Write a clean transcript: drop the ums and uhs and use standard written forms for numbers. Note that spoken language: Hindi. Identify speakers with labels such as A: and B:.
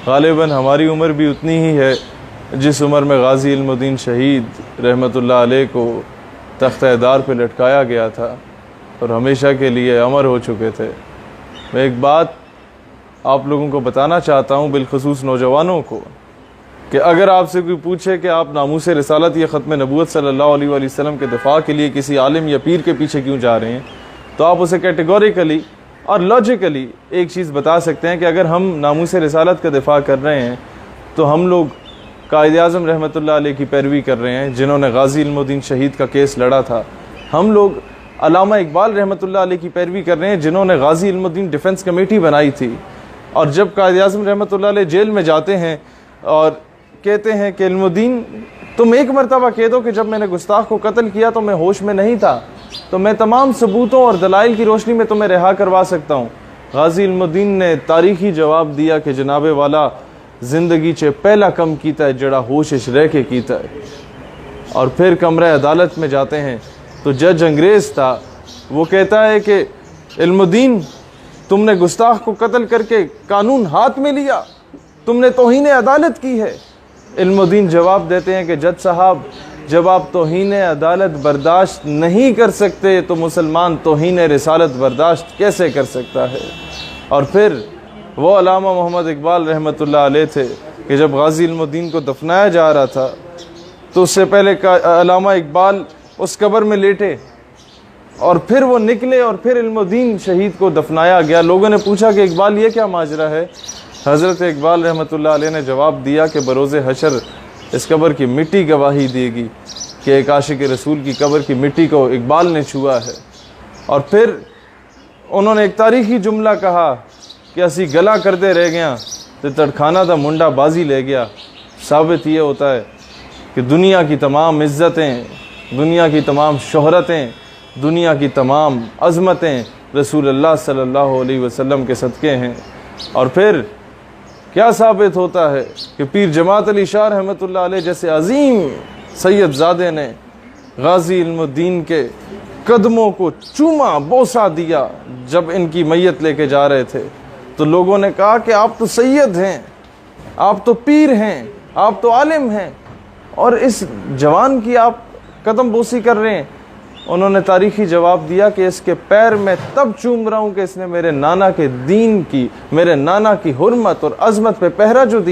A: ग़ालिबन हमारी उम्र भी उतनी ही है जिस उम्र में गाज़ी इल्मुद्दीन शहीद रहमतुल्लाह अलैह को तख्त-ए-दार पे लटकाया गया था और हमेशा के लिए अमर हो चुके थे। मैं एक बात आप लोगों को बताना चाहता हूँ, बिलखुसूस नौजवानों को, कि अगर आपसे कोई पूछे कि आप नामूस रिसालत या ख़त्म नबूवत सल्लल्लाहु अलैहि वसल्लम के दिफा के लिए किसी आलिम या पीर के पीछे क्यों जा रहे हैं, तो आप उसे कैटेगोरिकली और लॉजिकली एक चीज़ बता सकते हैं कि अगर हम नामूस रिसालत का दिफा कर रहे हैं तो हम लोग कायद-ए-आज़म रहमतुल्लाह अलैह की पैरवी कर रहे हैं, जिन्होंने गाज़ी इल्मुद्दीन शहीद का केस लड़ा था। हम लोग अल्लामा इकबाल रहमतुल्लाह अलैह की पैरवी कर रहे हैं, जिन्होंने गाज़ी इल्मुद्दीन डिफेंस कमेटी बनाई थी। और जब कायद-ए-आज़म रहमतुल्लाह अलैह जेल में जाते हैं और कहते हैं कि इल्मुद्दीन तुम एक मरतबा कह दो कि जब मैंने गुस्ताख को कत्ल किया तो मैं होश में नहीं था, तो मैं तमाम सबूतों और दलाइल की रोशनी में तुम्हें रिहा करवा सकता हूँ। गाज़ी इल्मुद्दीन ने तारीखी जवाब दिया कि जनाबे वाला ज़िंदगी चे पहला कम कीता है जड़ा होशिश रह के कीता है। और फिर कमरे अदालत में जाते हैं तो जज अंग्रेज़ था, वो कहता है कि इल्मुद्दीन तुमने गुस्ताख को कत्ल करके कानून हाथ में लिया, तुमने तौहीन अदालत की है। इल्मुद्दीन जवाब देते हैं कि जज साहब, जब आप तौहीन अदालत बर्दाश्त नहीं कर सकते तो मुसलमान तौहीन रिसालत बर्दाश्त कैसे कर सकता है। और फिर वो अल्लामा मोहम्मद इकबाल रहमतुल्लाह अलैह थे कि जब गाज़ी इल्मुद्दीन को दफनाया जा रहा था तो उससे पहले अल्लामा इकबाल उस कब्र में लेटे और फिर वो निकले और फिर इल्मुद्दीन शहीद को दफनाया गया। लोगों ने पूछा कि इकबाल ये क्या माजरा है। हज़रत इकबाल रहमतुल्लाह अलैह ने जवाब दिया कि बरोज़े हशर इस कब्र की मिट्टी गवाही देगी कि एक आशिक रसूल की कब्र की मिट्टी को इकबाल ने छुआ है। और फिर उन्होंने एक तारीखी जुमला कहा कि असी गला करते रह गया तो तड़खाना दा मुंडा बाजी ले गया। साबित ये होता है कि दुनिया की तमाम इज़्ज़तें, दुनिया की तमाम शोहरतें, दुनिया की तमाम अज़मतें रसूलुल्लाह सल्लल्लाहु अलैहि वसल्लम के सदक़े हैं। और फिर क्या साबित होता है कि पीर जमात अली शाह रहमतुल्लाह अलैह जैसे अजीम सैयदज़ादे ने गाज़ी इल्मुद्दीन के कदमों को चूमा, बोसा दिया जब इनकी मैयत लेके जा रहे थे। तो लोगों ने कहा कि आप तो सैयद हैं, आप तो पीर हैं, आप तो आलिम हैं और इस जवान की आप कदम बोसी कर रहे हैं। उन्होंने तारीखी जवाब दिया कि इसके पैर में तब चूम रहा हूँ कि इसने मेरे नाना के दीन की, मेरे नाना की हुर्मत और अज़मत पे पहरा जो दिया।